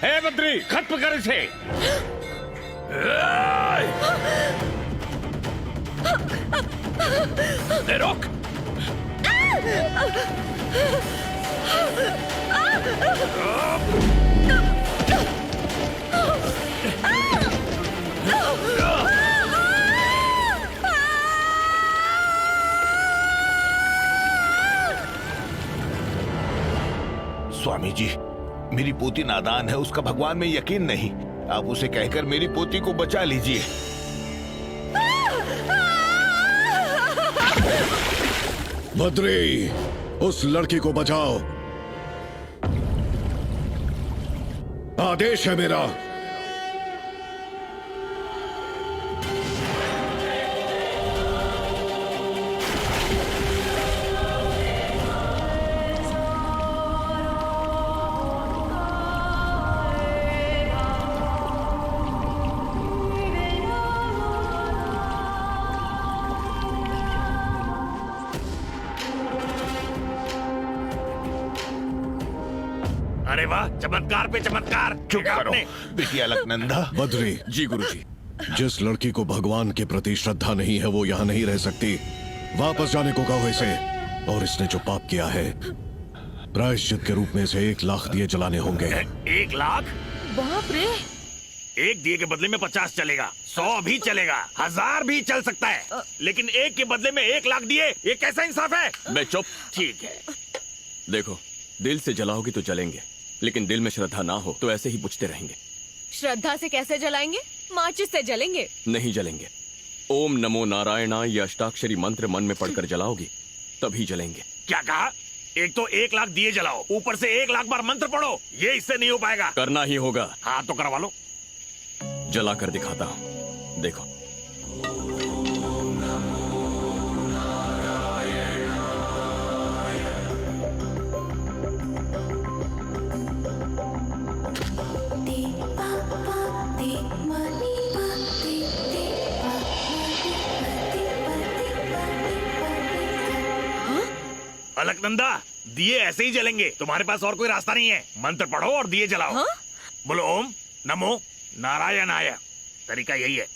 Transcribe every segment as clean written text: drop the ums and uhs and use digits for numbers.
हे बद्री, खत्म कर इसे। रोक। स्वामी जी, मेरी पोती नादान है, उसका भगवान में यकीन नहीं। आप उसे कहकर मेरी पोती को बचा लीजिए। बद्री, उस लड़की को बचाओ। आदेश है मेरा। अरे वाह, चमत्कार पे चमत्कार। चुप करो बिटिया अलकनंदा। बद्री, जी गुरुजी। जिस लड़की को भगवान के प्रति श्रद्धा नहीं है वो यहाँ नहीं रह सकती। वापस जाने को कहो इसे। और इसने जो पाप किया है, प्रायश्चित के रूप में इसे 1 लाख दिए जलाने होंगे। 1 लाख? बाप रे। 1 दिए के बदले में 50 चलेगा, 100 भी चलेगा, 1000 भी चल सकता है, लेकिन 1 के बदले में 1 लाख दिए, ये कैसा इंसाफ है? मैं चुप। ठीक है। देखो, दिल से जलाओगी तो जलेंगे, लेकिन दिल में श्रद्धा ना हो तो ऐसे ही बुझते रहेंगे। श्रद्धा से कैसे जलाएंगे? माचिस से जलेंगे। नहीं जलेंगे। ओम नमो नारायणाय ये अष्टाक्षरी मंत्र मन में पढ़कर जलाओगी, तभी जलेंगे। क्या कहा? एक तो 1 लाख दिए जलाओ, ऊपर से 1 लाख बार मंत्र पढ़ो, ये इससे नहीं हो पाएगा। करना ही होगा। हाँ तो करवा लो। जला कर दिखाता हूँ, देखो। अलकनंदा, दिए ऐसे ही जलेंगे, तुम्हारे पास और कोई रास्ता नहीं है। मंत्र पढ़ो और दिए जलाओ। हाँ? बोलो ओम नमो नारायणाय। तरीका यही है।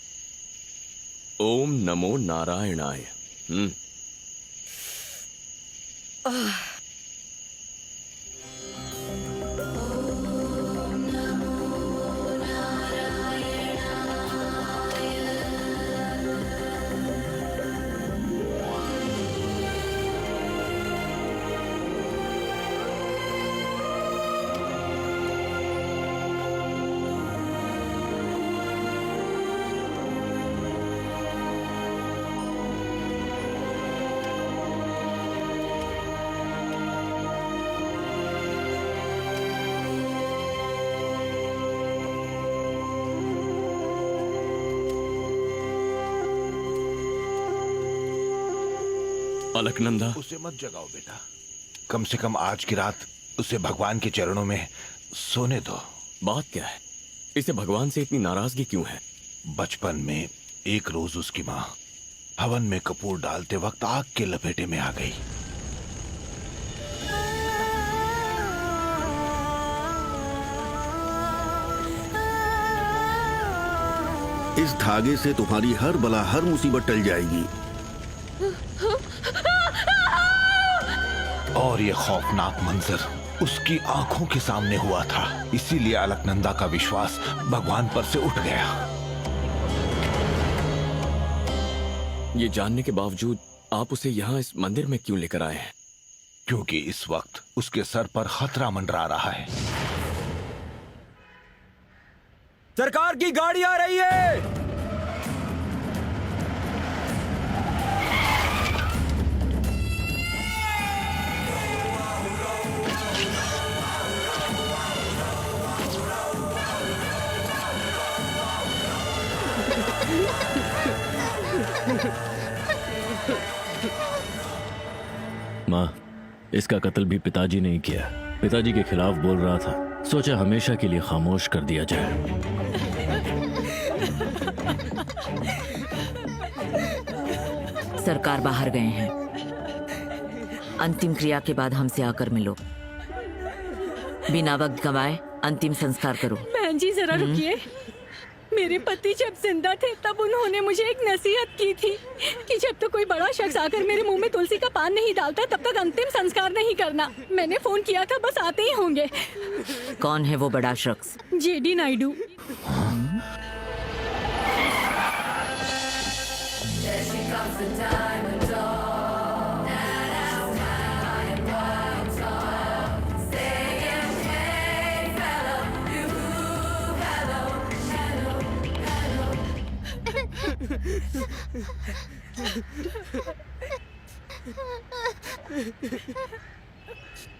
ओम नमो नारायणाय। अलकनंदा, उसे मत जगाओ बेटा, कम से कम आज की रात उसे भगवान के चरणों में सोने दो। बात क्या है? इसे भगवान से इतनी नाराजगी क्यों है? बचपन में एक रोज उसकी माँ हवन में कपूर डालते वक्त आग के लपेटे में आ गई। इस धागे से तुम्हारी हर बला, हर मुसीबत टल जाएगी। और ये खौफनाक मंजर उसकी आंखों के सामने हुआ था, इसीलिए अलकनंदा का विश्वास भगवान पर से उठ गया। ये जानने के बावजूद आप उसे यहाँ इस मंदिर में क्यों लेकर आए हैं? क्योंकि इस वक्त उसके सर पर खतरा मंडरा रहा है। सरकार की गाड़ी आ रही है। माँ, इसका कत्ल भी पिताजी ने ही किया। पिताजी के खिलाफ बोल रहा था, सोचा हमेशा के लिए खामोश कर दिया जाए। सरकार बाहर गए हैं, अंतिम क्रिया के बाद हमसे आकर मिलो। बिना वक्त गवाए अंतिम संस्कार करो। बहन जी जरा रुकिए। मेरे पति जब जिंदा थे तब उन्होंने मुझे एक नसीहत की थी कि जब तक कोई बड़ा शख्स आकर मेरे मुंह में तुलसी का पान नहीं डालता तब तक अंतिम संस्कार नहीं करना। मैंने फोन किया था, बस आते ही होंगे। कौन है वो बड़ा शख्स? जेडी नायडू।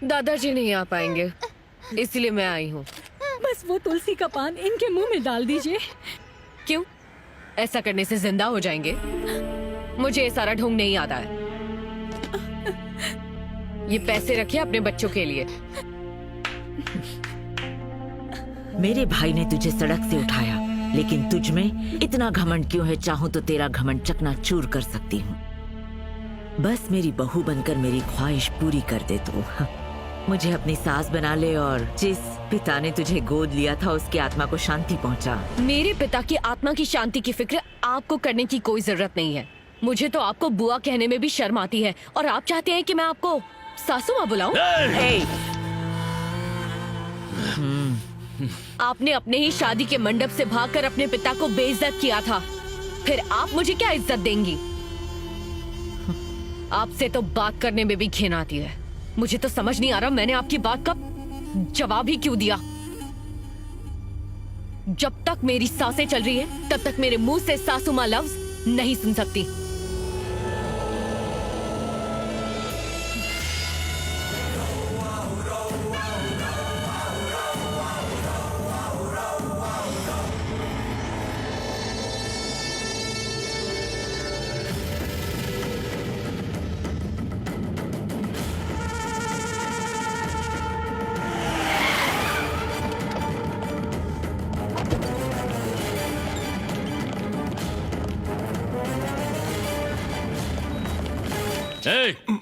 दादाजी नहीं आ पाएंगे इसलिए मैं आई हूँ। बस वो तुलसी का पान इनके मुंह में डाल दीजिए। क्यों? ऐसा करने से जिंदा हो जाएंगे? मुझे ये सारा ढोंग नहीं आता है। ये पैसे रखिए अपने बच्चों के लिए। मेरे भाई ने तुझे सड़क से उठाया, लेकिन तुझ में इतना घमंड क्यों है? चाहूं तो तेरा घमंड चकनाचूर कर सकती हूँ। बस मेरी बहू बनकर मेरी ख्वाहिश पूरी कर दे तू। मुझे अपनी सास बना ले और जिस पिता ने तुझे गोद लिया था उसकी आत्मा को शांति पहुंचा। मेरे पिता की आत्मा की शांति की फिक्र आपको करने की कोई जरूरत नहीं है। मुझे तो आपको बुआ कहने में भी शर्म आती है और आप चाहते हैं कि मैं आपको सासू माँ बुलाऊं? आपने अपने ही शादी के मंडप से भागकर अपने पिता को बेइज्जत किया था, फिर आप मुझे क्या इज्जत देंगी? आपसे तो बात करने में भी घिन आती है। मुझे तो समझ नहीं आ रहा मैंने आपकी बात का जवाब ही क्यों दिया। जब तक मेरी सांसें चल रही है तब तक मेरे मुंह से सासू माँ लफ्ज नहीं सुन सकती।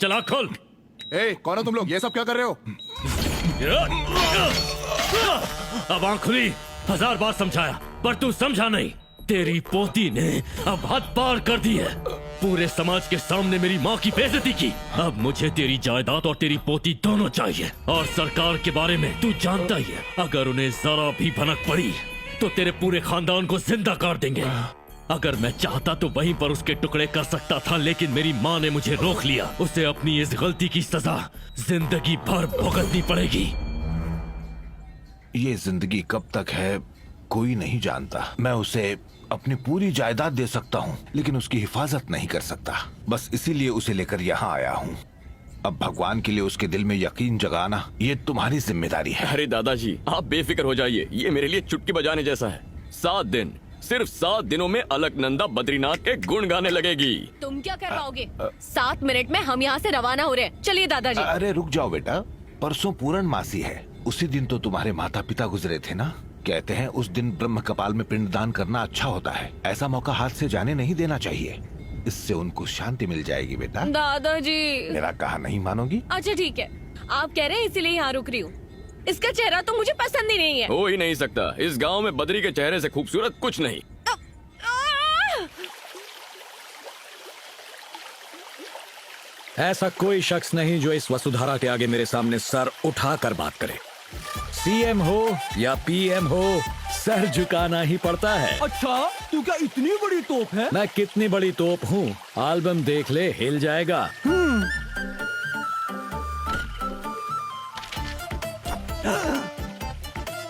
चला खोल। कौन हो तुम लोग? ये सब क्या कर रहे हो? अब आंख खुली। 1000 बार समझाया पर तू समझा नहीं। तेरी पोती ने अब हद पार कर दी है। पूरे समाज के सामने मेरी माँ की बेइज्जती की। अब मुझे तेरी जायदाद और तेरी पोती दोनों चाहिए। और सरकार के बारे में तू जानता ही है, अगर उन्हें जरा भी भनक पड़ी तो तेरे पूरे खानदान को जिंदा कर देंगे। अगर मैं चाहता तो वहीं पर उसके टुकड़े कर सकता था, लेकिन मेरी माँ ने मुझे रोक लिया। उसे अपनी इस गलती की सजा जिंदगी भर भुगतनी पड़ेगी। ये जिंदगी कब तक है कोई नहीं जानता। मैं उसे अपनी पूरी जायदाद दे सकता हूँ, लेकिन उसकी हिफाजत नहीं कर सकता। बस इसीलिए उसे लेकर यहाँ आया हूँ। अब भगवान के लिए उसके दिल में यकीन जगाना ये तुम्हारी जिम्मेदारी है। अरे दादाजी आप बेफिक्र हो जाइए, ये मेरे लिए चुटकी बजाने जैसा है। 7 दिन, सिर्फ 7 दिनों में अलकनंदा बद्रीनाथ के गुण गाने लगेगी। तुम क्या कर पाओगे? 7 मिनट में हम यहाँ से रवाना हो रहे हैं। चलिए दादाजी। अरे रुक जाओ बेटा, परसों पूर्णमासी है। उसी दिन तो तुम्हारे माता पिता गुजरे थे ना। कहते हैं उस दिन ब्रह्म कपाल में पिंडदान करना अच्छा होता है। ऐसा मौका हाथ से जाने नहीं देना चाहिए। इससे उनको शांति मिल जाएगी बेटा। दादाजी मेरा कहा नहीं मानोगी? अच्छा ठीक है, आप कह रहे हैं इसीलिए यहाँ रुक रही हूँ। इसका चेहरा तो मुझे पसंद ही नहीं है। हो ही नहीं सकता। इस गांव में बद्री के चेहरे से खूबसूरत कुछ नहीं। ऐसा कोई शख्स नहीं जो इस वसुधारा के आगे मेरे सामने सर उठाकर बात करे। सीएम हो या पीएम हो, सर झुकाना ही पड़ता है। अच्छा, तू क्या इतनी बड़ी तोप है? मैं कितनी बड़ी तोप हूँ, एल्बम देख ले, हिल जाएगा।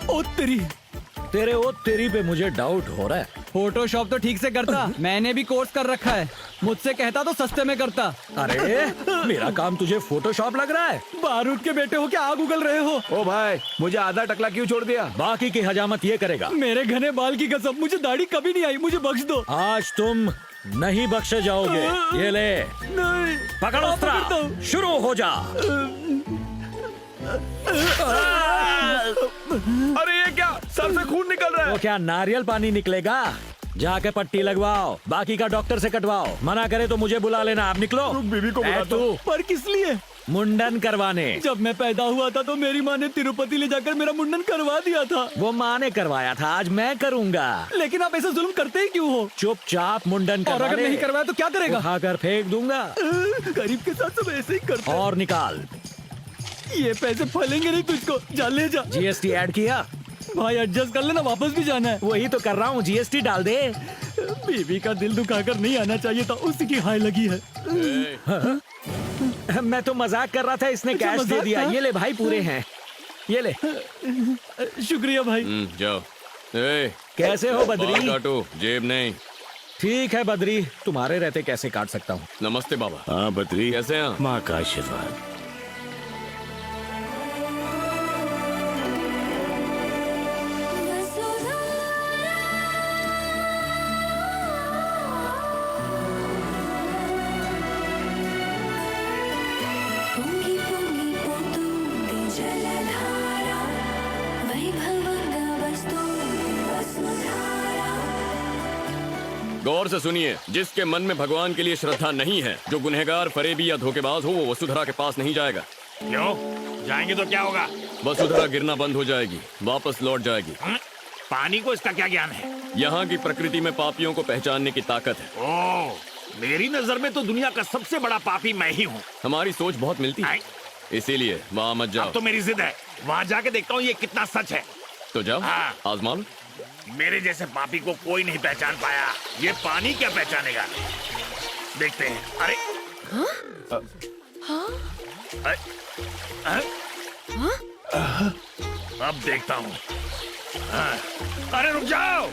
ओ तेरी, तेरे ओ तेरी पे मुझे डाउट हो रहा है। फोटोशॉप तो ठीक से करता, मैंने भी कोर्स कर रखा है। मुझसे कहता तो सस्ते में करता। अरे मेरा काम तुझे फोटोशॉप लग रहा है? बारूद के बेटे हो क्या आग उगल रहे हो? ओ भाई, मुझे आधा टकला क्यों छोड़ दिया? बाकी की हजामत ये करेगा। मेरे घने बाल की कसम, मुझे दाढ़ी कभी नहीं आई, मुझे बख्श दो। आज तुम नहीं बख्शे जाओगे। ये ले, नहीं पकड़ अस्त्र, शुरू हो जा। अरे ये क्या, सर से खून निकल रहा है। तो क्या नारियल पानी निकलेगा? जाके पट्टी लगवाओ, बाकी का डॉक्टर से कटवाओ। मना करे तो मुझे बुला लेना। आप निकलो। बीवी को बुला तू पर किस लिए? मुंडन करवाने। जब मैं पैदा हुआ था तो मेरी माँ ने तिरुपति ले जाकर मेरा मुंडन करवा दिया था। वो माँ ने करवाया था, आज मैं करूँगा। लेकिन आप ऐसा जुल्म करते ही क्यों हो? चुपचाप मुंडन और करवा अगर ले। नहीं करवाया तो क्या करेगा? उठाकर फेंक दूंगा। गरीब के साथ सब ऐसे ही करते हैं। और निकाल। ये पैसे फलेंगे नहीं तुझको, जा ले जा। जीएसटी ऐड किया? भाई एडजस्ट कर लेना, वापस भी जाना है। वही तो कर रहा हूँ, जीएसटी डाल दे। बीवी का दिल दुखाकर नहीं आना चाहिए था, उसी की हाय लगी है। मैं तो मजाक कर रहा था, इसने अच्छा, कैश दे मजाक दिया। था? ये ले भाई, पूरे हैं, ये ले। शुक्रिया भाई। जाओ। ए, कैसे हो बाल बद्री? काटो, जेब नहीं। ठीक है बद्री, तुम्हारे रहते कैसे काट सकता हूँ। नमस्ते बाबा। हाँ बद्री, कैसे हैं? माँ का आशीर्वाद। गौर से सुनिए, जिसके मन में भगवान के लिए श्रद्धा नहीं है, जो गुनहगार, फरेबी या धोखेबाज हो, वो वसुधरा के पास नहीं जाएगा। क्यों? जाएंगे तो क्या होगा? वसुधरा गिरना बंद हो जाएगी, वापस लौट जाएगी। पानी को इसका क्या ज्ञान है? यहाँ की प्रकृति में पापियों को पहचानने की ताकत है। ओह, मेरी नजर में तो दुनिया का सबसे बड़ा पापी मैं ही हूँ। हमारी सोच बहुत मिलती है, इसीलिए वहाँ मत जाओ। अब तो मेरी जिद है, वहाँ जाके देखता हूँ ये कितना सच है। तो जाओ, हाँ। आजमा लो। मेरे जैसे पापी को कोई नहीं पहचान पाया, ये पानी क्या पहचानेगा? देखते हैं। अरे अब देखता हूँ। अरे रुक जाओ।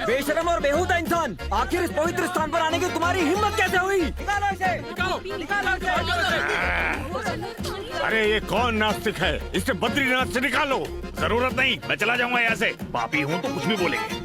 बेशरम और बेहुदा इंसान, आखिर इस पवित्र स्थान पर आने की तुम्हारी हिम्मत कैसे हुई? अरे ये कौन नास्तिक है? इसे बद्रीनाथ से निकालो। जरूरत नहीं, मैं चला जाऊंगा यहाँ से। पापी हूँ तो कुछ भी बोलेंगे।